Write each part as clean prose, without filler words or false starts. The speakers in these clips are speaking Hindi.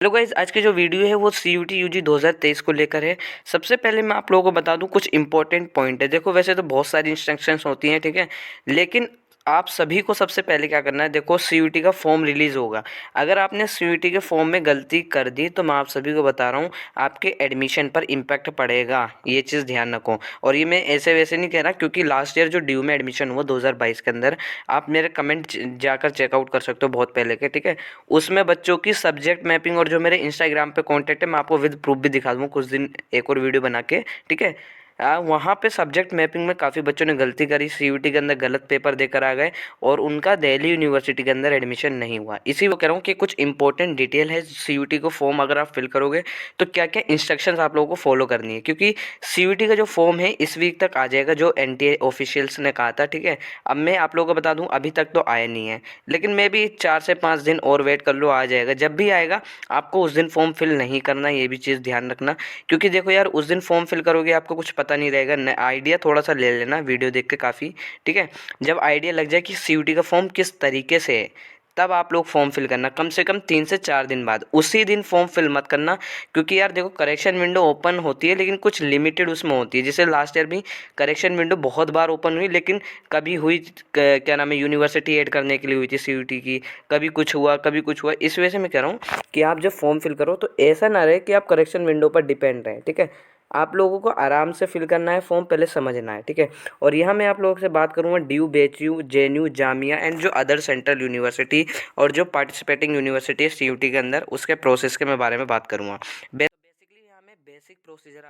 हेलो गाइस, आज की जो वीडियो है वो CUT UG 2023 को लेकर है। सबसे पहले मैं आप लोगों को बता दूं कुछ इंपॉर्टेंट पॉइंट है। देखो, वैसे तो बहुत सारी इंस्ट्रक्शंस होती हैं, ठीक है, लेकिन आप सभी को सबसे पहले क्या करना है। देखो, CUT का फॉर्म रिलीज़ होगा। अगर आपने CUT के फॉर्म में गलती कर दी तो मैं आप सभी को बता रहा हूँ, आपके एडमिशन पर इम्पैक्ट पड़ेगा। ये चीज़ ध्यान रखो। और ये मैं ऐसे वैसे नहीं कह रहा, क्योंकि लास्ट ईयर जो ड्यू में एडमिशन हुआ 2022 के अंदर, आप मेरे कमेंट जाकर चेकआउट कर सकते हो बहुत पहले के, ठीक है। उसमें बच्चों की सब्जेक्ट मैपिंग और जो मेरे इंस्टाग्राम पे कॉन्टैक्ट है, मैं आपको विद प्रूफ भी दिखा दूँगा कुछ दिन एक और वीडियो बना के, ठीक है। वहाँ पे सब्जेक्ट मैपिंग में काफ़ी बच्चों ने गलती करी, CUT के अंदर गलत पेपर देकर आ गए और उनका दिल्ली यूनिवर्सिटी के अंदर एडमिशन नहीं हुआ। इसी वो कह रहा हूँ कि कुछ इंपॉर्टेंट डिटेल है CUT को फॉर्म अगर आप फिल करोगे तो क्या क्या इंस्ट्रक्शंस आप लोगों को फॉलो करनी है, क्योंकि CUT का जो फॉर्म है इस वीक तक आ जाएगा, जो NTA ऑफिशियल्स ने कहा था, ठीक है। अब मैं आप लोगों को बता दूँ, अभी तक तो आया नहीं है, लेकिन मैं भी 4 से 5 दिन और वेट कर लो, आ जाएगा। जब भी आएगा आपको उस दिन फॉर्म फिल नहीं करना, ये भी चीज़ ध्यान रखना। क्योंकि देखो यार, उस दिन फॉर्म फिल करोगे आपको कुछ पता नहीं रहेगा, आइडिया थोड़ा सा ले लेना वीडियो देख के काफ़ी, ठीक है। जब आइडिया लग जाए कि CUT का फॉर्म किस तरीके से है, तब आप लोग फॉर्म फिल करना, कम से कम 3 से 4 दिन बाद। उसी दिन फॉर्म फिल मत करना, क्योंकि यार देखो, करेक्शन विंडो ओपन होती है लेकिन कुछ लिमिटेड उसमें होती है। जैसे लास्ट ईयर भी करेक्शन विंडो बहुत बार ओपन हुई, लेकिन कभी हुई क्या नाम है, यूनिवर्सिटी ऐड करने के लिए हुई थी CUT की, कभी कुछ हुआ कभी कुछ हुआ। इस वजह से मैं कह रहा हूँ कि आप जब फॉर्म फिल करो तो ऐसा ना रहे कि आप करेक्शन विंडो पर डिपेंड रहें, ठीक है। आप लोगों को आराम से फिल करना है फॉर्म, पहले समझना है, ठीक है। और यहाँ मैं आप लोगों से बात करूँगा due, BHU, JNU, Jamia and जो अदर सेंट्रल यूनिवर्सिटी और जो पार्टिसिपेटिंग यूनिवर्सिटी है CUT के अंदर, उसके प्रोसेस के मैं बारे में बात करूँगा। बेसिकली यहाँ मैं बेसिक प्रोसीजर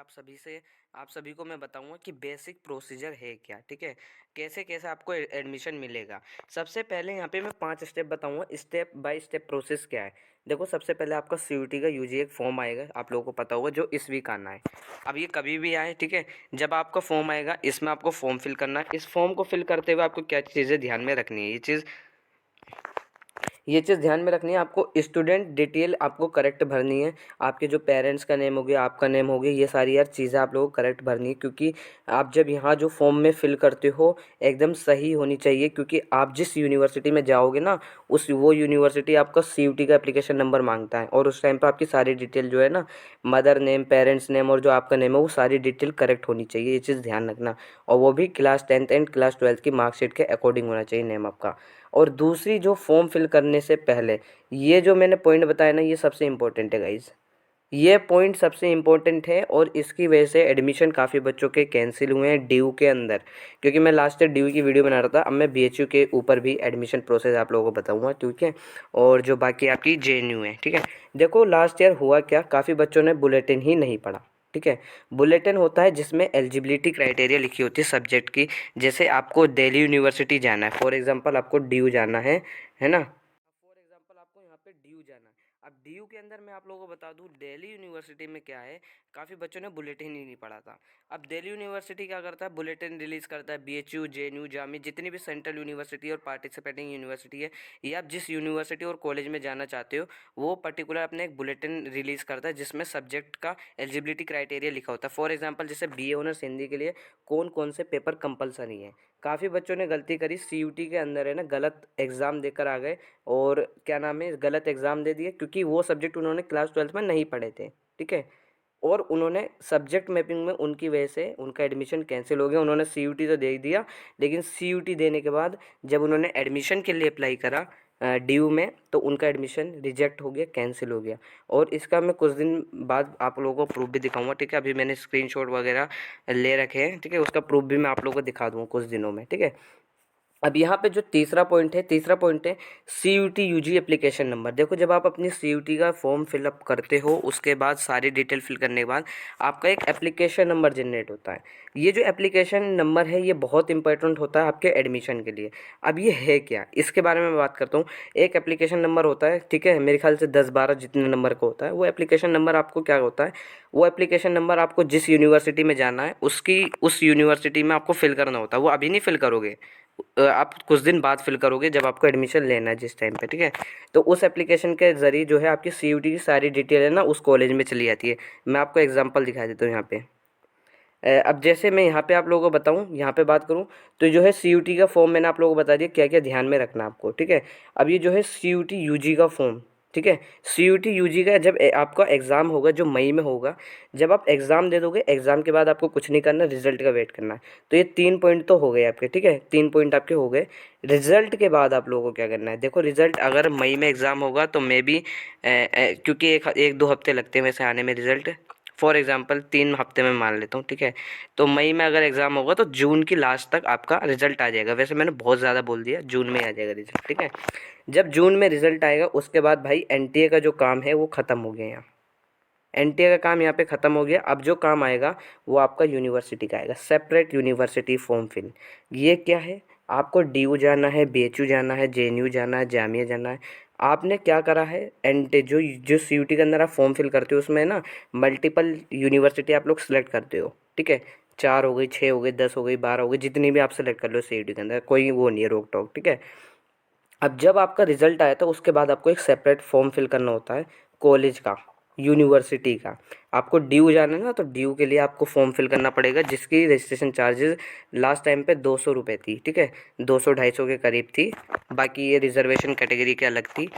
आप सभी को मैं बताऊंगा कि बेसिक प्रोसीजर है क्या, ठीक है, कैसे कैसे आपको एडमिशन मिलेगा। सबसे पहले यहाँ पे मैं 5 स्टेप बताऊंगा, स्टेप बाय स्टेप प्रोसेस क्या है। देखो, सबसे पहले आपका CUT का UG एक फॉर्म आएगा, आप लोगों को पता होगा, जो इस वीक आना है। अब ये कभी भी आए, ठीक है। जब आपका फॉर्म आएगा, इसमें आपको फॉर्म फिल करना है। इस फॉर्म को फिल करते हुए आपको क्या चीज़ें ध्यान में रखनी है, ये चीज़ ध्यान में रखनी है। आपको स्टूडेंट डिटेल आपको करेक्ट भरनी है। आपके जो पेरेंट्स का नेम हो गया, आपका नेम हो गया, ये सारी यार चीज़ें आप लोगों को करेक्ट भरनी है, क्योंकि आप जब यहाँ जो फॉर्म में फिल करते हो एकदम सही होनी चाहिए। क्योंकि आप जिस यूनिवर्सिटी में जाओगे ना, वो यूनिवर्सिटी आपका CUT का एप्लीकेशन नंबर मांगता है, और उस टाइम पर आपकी सारी डिटेल जो है ना, मदर नेम, पेरेंट्स नेम और जो आपका नेम है, वो सारी डिटेल करेक्ट होनी चाहिए। ये चीज़ ध्यान रखना। और वो भी class 10th and class 12th की मार्कशीट के अकॉर्डिंग होना चाहिए नेम आपका। और दूसरी, जो फॉर्म फिल करने से पहले ये जो मैंने पॉइंट बताया ना, ये सबसे इम्पोर्टेंट है गाइज। ये पॉइंट सबसे इम्पोर्टेंट है, और इसकी वजह से एडमिशन काफ़ी बच्चों के कैंसिल हुए हैं ड्यू के अंदर। क्योंकि मैं लास्ट ईयर ड्यू की वीडियो बना रहा था, अब मैं BHU के ऊपर भी एडमिशन प्रोसेस आप लोगों को बताऊंगा, ठीक है। और जो बाकी आपकी JNU है, ठीक है। देखो, लास्ट ईयर हुआ क्या, काफ़ी बच्चों ने बुलेटिन ही नहीं पढ़ा, ठीक है। बुलेटिन होता है जिसमें एलिजिबिलिटी क्राइटेरिया लिखी होती है सब्जेक्ट की। जैसे आपको दिल्ली यूनिवर्सिटी जाना है, फॉर एग्जांपल आपको ड्यू जाना है ना। फॉर एग्जांपल आपको यहाँ पे ड्यू जाना है। अब ड्यू के अंदर मैं आप लोगों को बता दूँ, दिल्ली यूनिवर्सिटी में क्या है, काफ़ी बच्चों ने बुलेटिन ही नहीं पढ़ा था। अब दिल्ली यूनिवर्सिटी क्या करता है, बुलेटिन रिलीज़ करता है। BHU, JNU, जामिया, जितनी भी सेंट्रल यूनिवर्सिटी और पार्टिसिपेटिंग यूनिवर्सिटी है, ये आप जिस यूनिवर्सिटी और कॉलेज में जाना चाहते हो, वो पर्टिकुलर अपने एक बुलेटिन रिलीज़ करता है जिसमें सब्जेक्ट का एलिजिबिलिटी क्राइटेरिया लिखा होता है। फॉर एग्जांपल, जैसे BA ऑनर्स हिंदी के लिए कौन कौन से पेपर कंपलसरी हैं। काफ़ी बच्चों ने गलती करी, CUT के अंदर है ना, गलत एग्ज़ाम देकर आ गए, और क्या नाम है, गलत एग्ज़ाम दे दिए, क्योंकि वो सब्जेक्ट उन्होंने क्लास 12th में नहीं पढ़े थे, ठीक है। और उन्होंने सब्जेक्ट मैपिंग में, उनकी वजह से उनका एडमिशन कैंसिल हो गया। उन्होंने CUT तो दे दिया, लेकिन CUT देने के बाद जब उन्होंने एडमिशन के लिए अप्लाई करा ड्यू में, तो उनका एडमिशन रिजेक्ट हो गया, कैंसिल हो गया। और इसका मैं कुछ दिन बाद आप लोगों को प्रूफ भी दिखाऊंगा, ठीक है। अभी मैंने स्क्रीनशॉट वगैरह ले रखे हैं, ठीक है। उसका प्रूफ भी मैं आप लोगों को दिखा दूँगा कुछ दिनों में, ठीक है। अब यहाँ पे जो तीसरा पॉइंट है CUT UG एप्लीकेशन नंबर। देखो, जब आप अपनी CUT का फॉर्म फिलअप करते हो, उसके बाद सारी डिटेल फिल करने के बाद आपका एक एप्लीकेशन नंबर जनरेट होता है। ये जो एप्लीकेशन नंबर है, ये बहुत इंपॉर्टेंट होता है आपके एडमिशन के लिए। अब ये है क्या, इसके बारे में मैं बात करता हूँ। एक एप्लीकेशन नंबर होता है, ठीक है, मेरे ख्याल से 10-12 जितने नंबर का होता है। वो एप्लीकेशन नंबर आपको क्या होता है, वो एप्लीकेशन नंबर आपको जिस यूनिवर्सिटी में जाना है, उस यूनिवर्सिटी में आपको फिल करना होता है। वो अभी नहीं फिल करोगे, आप कुछ दिन बाद फिल करोगे जब आपको एडमिशन लेना है जिस टाइम पे, ठीक है। तो उस एप्लीकेशन के ज़रिए जो है आपकी CUT की सारी डिटेल है ना, उस कॉलेज में चली जाती है। मैं आपको एग्जांपल दिखा देता हूँ यहाँ पे। अब जैसे मैं यहाँ पे आप लोगों को बताऊँ, यहाँ पे बात करूँ, तो जो है CUT का फॉर्म मैंने आप लोगों को बता दिया क्या क्या ध्यान में रखना आपको, ठीक है। अब ये जो है CUT UG का फॉर्म, ठीक है। CUT UG का जब आपका एग्ज़ाम होगा जो मई में होगा, जब आप एग्ज़ाम दे दोगे, एग्ज़ाम के बाद आपको कुछ नहीं करना, रिजल्ट का वेट करना है। तो ये 3 पॉइंट तो हो गए आपके, ठीक है, 3 पॉइंट आपके हो गए। रिजल्ट के बाद आप लोगों को क्या करना है, देखो रिजल्ट अगर मई में एग्ज़ाम होगा तो मे बी क्योंकि एक दो हफ्ते लगते हैं वैसे आने में रिजल्ट, फॉर एग्जाम्पल 3 हफ्ते में मान लेता हूँ, ठीक है। तो मई में अगर एग्ज़ाम होगा तो जून की लास्ट तक आपका रिजल्ट आ जाएगा। वैसे मैंने बहुत ज़्यादा बोल दिया, जून में आ जाएगा रिजल्ट, ठीक है। जब जून में रिजल्ट आएगा उसके बाद भाई NTA का जो काम है वो ख़त्म हो गया यहाँ। NTA का काम यहाँ पे ख़त्म हो गया। अब जो काम आएगा वो आपका यूनिवर्सिटी का आएगा, सेपरेट यूनिवर्सिटी फॉर्म फिल। ये क्या है, आपको DU जाना है, BHU जाना है, JNU जाना है, जामिया जाना है। आपने क्या करा है, एंटे जो जो CUT के अंदर आप फॉर्म फिल करते हो उसमें ना मल्टीपल यूनिवर्सिटी आप लोग सेलेक्ट करते हो, ठीक है। 4 हो गई, 6 हो गई, 10 हो गई, 12 हो गई, जितनी भी आप सेलेक्ट कर लो CUT के अंदर, कोई वो नहीं है रोक टोक, ठीक है। अब जब आपका रिजल्ट आया तो उसके बाद आपको एक सेपरेट फॉर्म फिल करना होता है कॉलेज का, यूनिवर्सिटी का। आपको DU जाना है ना, तो DU के लिए आपको फॉर्म फिल करना पड़ेगा, जिसकी रजिस्ट्रेशन चार्जेस लास्ट टाइम पे 200 रुपये थी, ठीक है, 200-250 के करीब थी। बाकी ये रिजर्वेशन कैटेगरी के अलग थी।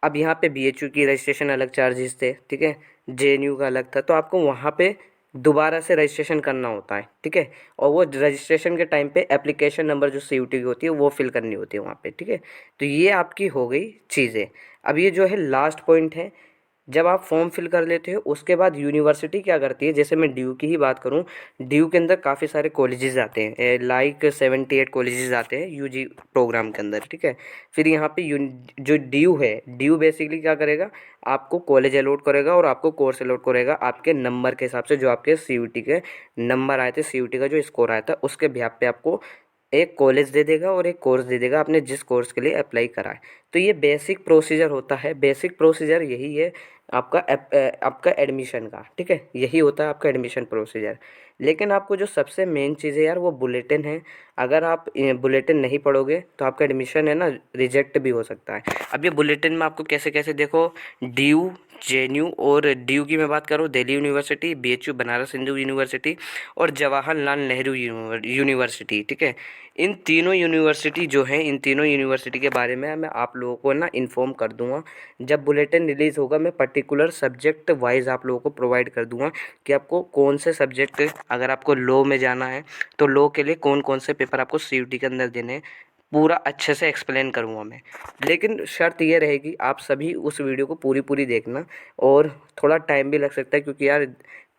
अब यहाँ पे BHU की रजिस्ट्रेशन अलग चार्जेस थे, ठीक है, JNU का अलग था। तो आपको वहाँ पे दोबारा से रजिस्ट्रेशन करना होता है, ठीक है। और वो रजिस्ट्रेशन के टाइम पे एप्लीकेशन नंबर जो CUT की होती है वो फिल करनी होती है वहाँ पे, ठीक है। तो ये आपकी हो गई चीज़ें। अब ये जो है लास्ट पॉइंट है, जब आप फॉर्म फिल कर लेते हो उसके बाद यूनिवर्सिटी क्या करती है, जैसे मैं DU की ही बात करूं, DU के अंदर काफ़ी सारे कॉलेजेस आते हैं, लाइक 78 कॉलेजेस आते हैं UG प्रोग्राम के अंदर, ठीक है। फिर यहाँ पे जो DU है, DU बेसिकली क्या करेगा, आपको कॉलेज अलॉट करेगा और आपको कोर्स अलॉट करेगा आपके नंबर के हिसाब से, जो आपके CUT के नंबर आए थे, CUT का जो स्कोर आया था उसके बिहाफ पे आपको एक कॉलेज दे देगा और एक कोर्स दे देगा आपने जिस कोर्स के लिए अप्लाई करा है। तो ये बेसिक प्रोसीजर होता है, बेसिक प्रोसीजर यही है आपका आपका एडमिशन का, ठीक है, यही होता है आपका एडमिशन प्रोसीजर। लेकिन आपको जो सबसे मेन चीज़ है यार वो बुलेटिन है। अगर आप बुलेटिन नहीं पढ़ोगे तो आपका एडमिशन है ना रिजेक्ट भी हो सकता है। अब ये बुलेटिन में आपको कैसे कैसे देखो, DU, JNU और DU की मैं बात करूँ, Delhi university, BHU Banaras Hindu university और जवाहरलाल नेहरू यूनिवर्सिटी, ठीक है। इन तीनों यूनिवर्सिटी जो हैं, इन तीनों यूनिवर्सिटी के बारे में मैं आप लोगों को ना इन्फॉर्म कर दूंगा। जब बुलेटिन रिलीज़ होगा मैं पर्टिकुलर सब्जेक्ट वाइज आप लोगों को प्रोवाइड कर दूंगा कि आपको कौन से सब्जेक्ट, अगर आपको लॉ में जाना है तो लॉ के लिए कौन कौन से पेपर आपको CUT के अंदर देने हैं, पूरा अच्छे से एक्सप्लेन करूँगा मैं। लेकिन शर्त ये रहेगी आप सभी उस वीडियो को पूरी पूरी देखना, और थोड़ा टाइम भी लग सकता है क्योंकि यार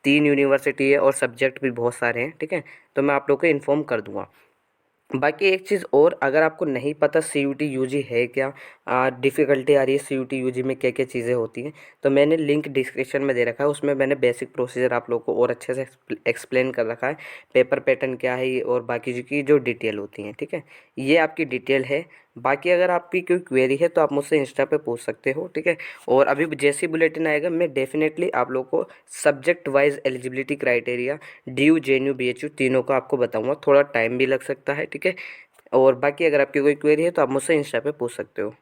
3 यूनिवर्सिटी है और सब्जेक्ट भी बहुत सारे हैं, ठीक है। तो मैं आप लोग को इन्फॉर्म कर दूँगा। बाकी एक चीज़ और, अगर आपको नहीं पता CUT UG है क्या, डिफ़िकल्टी आ रही है CUT UG में क्या क्या चीज़ें होती हैं, तो मैंने लिंक डिस्क्रिप्शन में दे रखा है, उसमें मैंने बेसिक प्रोसीजर आप लोगों को और अच्छे से एक्सप्लेन कर रखा है। पेपर पैटर्न क्या है और बाकी की जो डिटेल होती हैं, ठीक है, ये आपकी डिटेल है। बाकी अगर आपकी कोई क्वेरी है तो आप मुझसे इंस्टा पे पूछ सकते हो, ठीक है। और अभी जैसे ही बुलेटिन आएगा मैं डेफिनेटली आप लोग को subject wise eligibility criteria DU, JNU, BHU तीनों का आपको बताऊंगा। थोड़ा टाइम भी लग सकता है, ठीक है। और बाकी अगर आपकी कोई क्वेरी है तो आप मुझसे इंस्टा पे पूछ सकते हो।